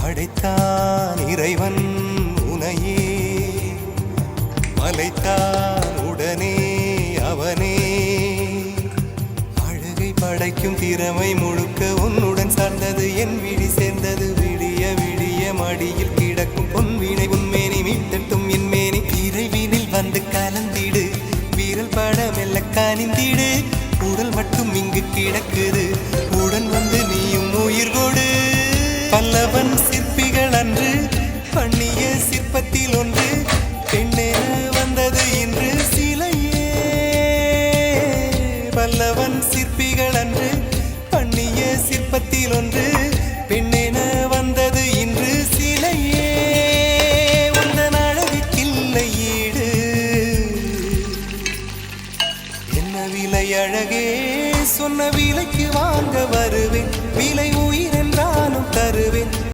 படைத்தான் இறைவன் உனையே மலைத்தான் உடனே அவனே அழகை படைக்கும் திறமை முழுக்க உன்னுடன் சார்ந்தது என் விழி சேர்ந்தது விடிய விடிய மடியில் கிடக்கும் பொன்வினை உன்மேனி மீட்டட்டும் என் மேனி இறைவினில் வந்து கலந்திடு வீரல் பட மெல்ல காணிந்திடு உடல் மட்டும் இங்கு கிடக்குது உடன் வந்து நீயும் உயிர் கொடு பல்லவன் சிற்பிகள் அன்று பண்ணிய சிற்பத்தில் ஒன்று பெண்ணென வந்தது இன்று சிலையே பல்லவன் சிற்பிகள் அன்று பண்ணிய சிற்பத்தில் ஒன்று